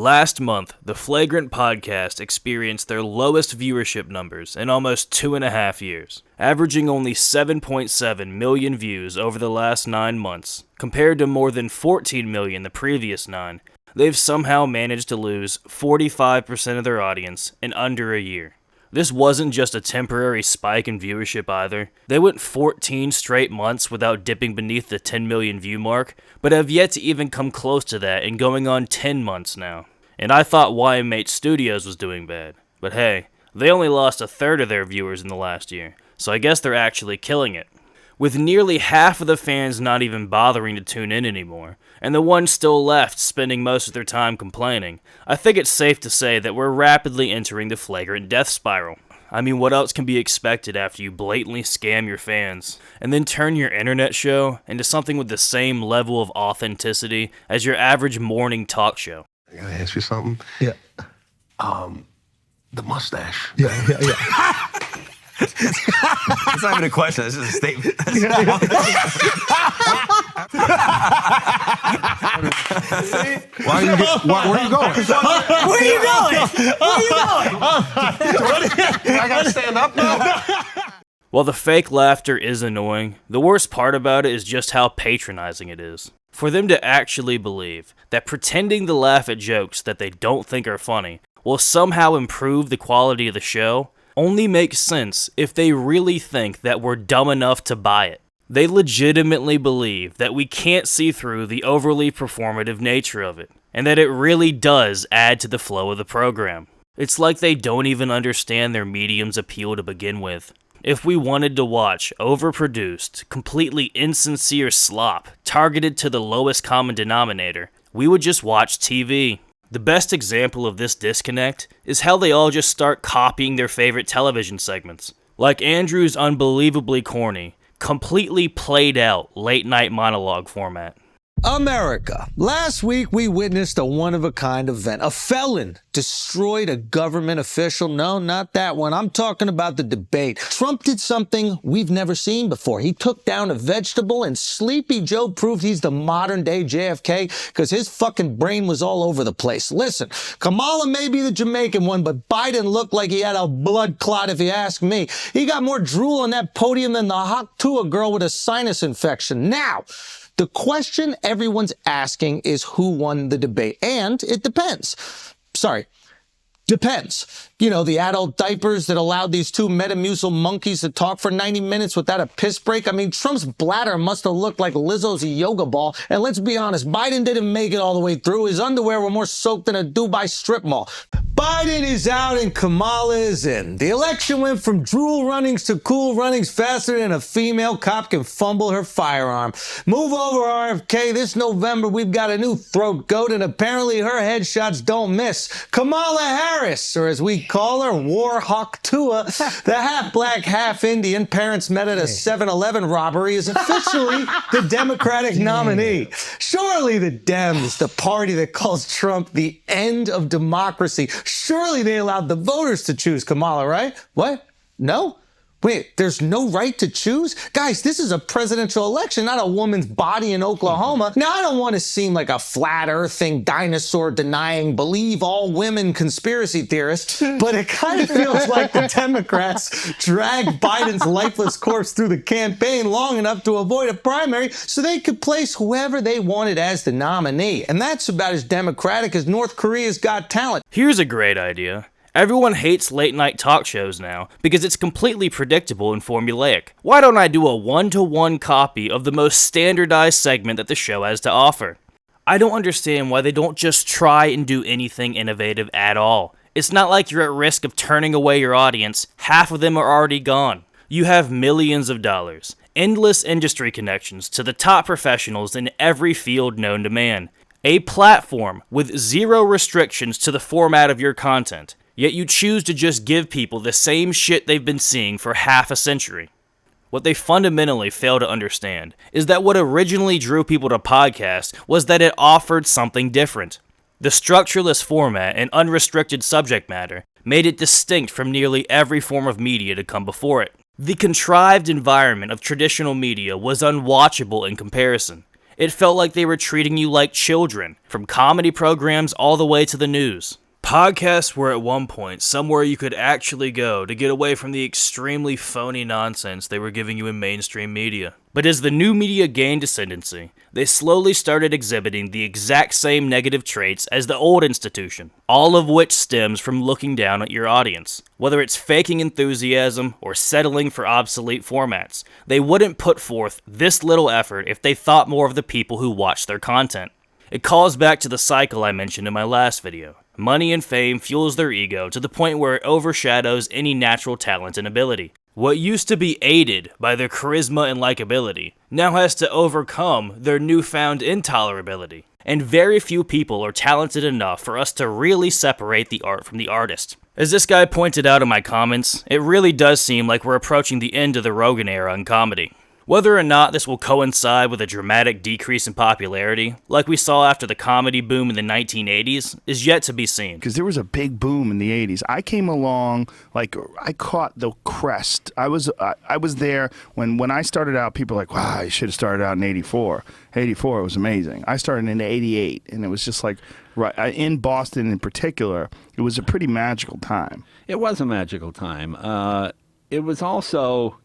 Last month, the Flagrant podcast experienced their lowest viewership numbers in almost 2.5 years, averaging only 7.7 million views over the last 9 months, compared to more than 14 million the previous 9. They've somehow managed to lose 45% of their audience in under a year. This wasn't just a temporary spike in viewership either. They went 14 straight months without dipping beneath the 10 million view mark, but have yet to even come close to that and going on 10 months now. And I thought YMH Studios was doing bad. But hey, they only lost a third of their viewers in the last year, so I guess they're actually killing it. With nearly half of the fans not even bothering to tune in anymore, and the ones still left spending most of their time complaining, I think it's safe to say that we're rapidly entering the Flagrant death spiral. I mean, what else can be expected after you blatantly scam your fans, and then turn your internet show into something with the same level of authenticity as your average morning talk show? I gotta ask you something. Yeah. The mustache. Yeah. It's not even a question, it's just a statement. Where are you going? Where are you going? I gotta stand up now? While the fake laughter is annoying, the worst part about it is just how patronizing it is. For them to actually believe that pretending to laugh at jokes that they don't think are funny will somehow improve the quality of the show only makes sense if they really think that we're dumb enough to buy it. They legitimately believe that we can't see through the overly performative nature of it, and that it really does add to the flow of the program. It's like they don't even understand their medium's appeal to begin with. If we wanted to watch overproduced, completely insincere slop targeted to the lowest common denominator, we would just watch TV. The best example of this disconnect is how they all just start copying their favorite television segments. Like Andrew's unbelievably corny, completely played out late-night monologue format. America. Last week, we witnessed a one-of-a-kind event. A felon destroyed a government official. No, not that one. I'm talking about the debate. Trump did something we've never seen before. He took down a vegetable, and Sleepy Joe proved he's the modern-day JFK because his fucking brain was all over the place. Listen, Kamala may be the Jamaican one, but Biden looked like he had a blood clot, if you ask me. He got more drool on that podium than the Haktua girl with a sinus infection. Now, the question everyone's asking is who won the debate, and it depends. Depends. You know, the adult diapers that allowed these two Metamucil monkeys to talk for 90 minutes without a piss break. I mean, Trump's bladder must have looked like Lizzo's yoga ball. And let's be honest, Biden didn't make it all the way through. His underwear were more soaked than a Dubai strip mall. Biden is out and Kamala is in. The election went from drool runnings to cool runnings faster than a female cop can fumble her firearm. Move over, RFK. This November, we've got a new throat goat, and apparently her headshots don't miss. Kamala Harris, or as we call her, Warhawk Tua, the half-black, half-Indian parents met at a 7-Eleven robbery, is officially the Democratic nominee. Surely the Dems, the party that calls Trump the end of democracy, surely they allowed the voters to choose Kamala, right? What? No? Wait, there's no right to choose? Guys, this is a presidential election, not a woman's body in Oklahoma. Now, I don't want to seem like a flat-earthing, dinosaur-denying, believe-all-women conspiracy theorist, but it kind of feels like the Democrats dragged Biden's lifeless corpse through the campaign long enough to avoid a primary so they could place whoever they wanted as the nominee. And that's about as democratic as North Korea's Got Talent. Here's a great idea. Everyone hates late-night talk shows now because it's completely predictable and formulaic. Why don't I do a one-to-one copy of the most standardized segment that the show has to offer? I don't understand why they don't just try and do anything innovative at all. It's not like you're at risk of turning away your audience. Half of them are already gone. You have millions of dollars, endless industry connections to the top professionals in every field known to man, a platform with zero restrictions to the format of your content. Yet you choose to just give people the same shit they've been seeing for half a century. What they fundamentally fail to understand is that what originally drew people to podcasts was that it offered something different. The structureless format and unrestricted subject matter made it distinct from nearly every form of media to come before it. The contrived environment of traditional media was unwatchable in comparison. It felt like they were treating you like children, from comedy programs all the way to the news. Podcasts were at one point somewhere you could actually go to get away from the extremely phony nonsense they were giving you in mainstream media. But as the new media gained ascendancy, they slowly started exhibiting the exact same negative traits as the old institution, all of which stems from looking down at your audience. Whether it's faking enthusiasm or settling for obsolete formats, they wouldn't put forth this little effort if they thought more of the people who watched their content. It calls back to the cycle I mentioned in my last video. Money and fame fuels their ego to the point where it overshadows any natural talent and ability. What used to be aided by their charisma and likability now has to overcome their newfound intolerability. And very few people are talented enough for us to really separate the art from the artist. As this guy pointed out in my comments, it really does seem like we're approaching the end of the Rogan era in comedy. Whether or not this will coincide with a dramatic decrease in popularity, like we saw after the comedy boom in the 1980s, is yet to be seen. Because there was a big boom in the 80s. I came along, like, I caught the crest. I was there when I started out, people were like, wow, you should have started out in 84. 84 was amazing. I started in 88, and it was just like, right, in Boston in particular, it was a pretty magical time. It was a magical time. It was also...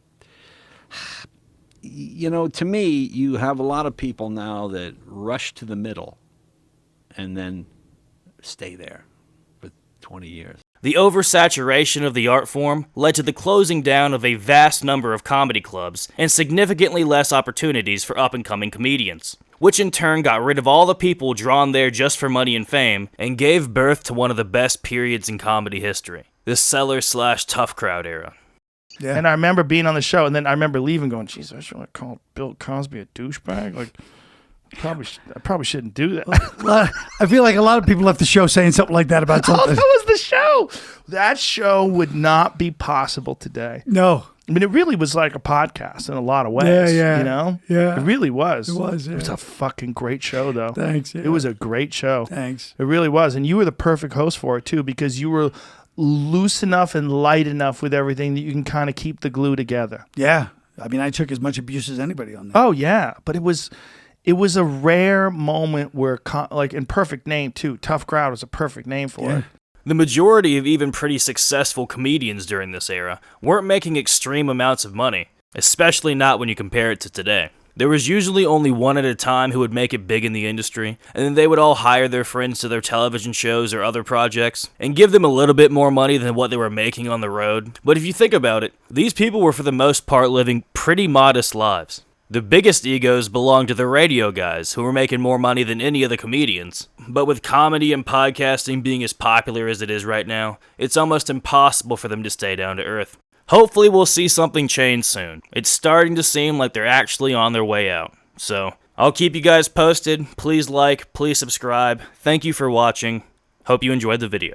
You know, to me, you have a lot of people now that rush to the middle and then stay there for 20 years. The oversaturation of the art form led to the closing down of a vast number of comedy clubs and significantly less opportunities for up-and-coming comedians, which in turn got rid of all the people drawn there just for money and fame and gave birth to one of the best periods in comedy history, the seller/tough crowd era. Yeah. And I remember being on the show, and then I remember leaving going, geez, I should have called Bill Cosby a douchebag. Like, I probably shouldn't do that. I feel like a lot of people left the show saying something like that about something. Oh, that was the show. That show would not be possible today. No. I mean, it really was like a podcast in a lot of ways. Yeah. You know? Yeah. It really was. It was, yeah. It was a fucking great show, though. Thanks. Yeah. It was a great show. Thanks. It really was. And you were the perfect host for it, too, because you were loose enough and light enough with everything that you can kind of keep the glue together. Yeah. I mean, I took as much abuse as anybody on that. Oh, yeah. But it was a rare moment where, like, in Perfect Name, too. Tough Crowd was a perfect name for it. The majority of even pretty successful comedians during this era weren't making extreme amounts of money, especially not when you compare it to today. There was usually only one at a time who would make it big in the industry, and then they would all hire their friends to their television shows or other projects, and give them a little bit more money than what they were making on the road. But if you think about it, these people were for the most part living pretty modest lives. The biggest egos belonged to the radio guys, who were making more money than any of the comedians. But with comedy and podcasting being as popular as it is right now, it's almost impossible for them to stay down to earth. Hopefully we'll see something change soon. It's starting to seem like they're actually on their way out. So, I'll keep you guys posted. Please like, please subscribe. Thank you for watching. Hope you enjoyed the video.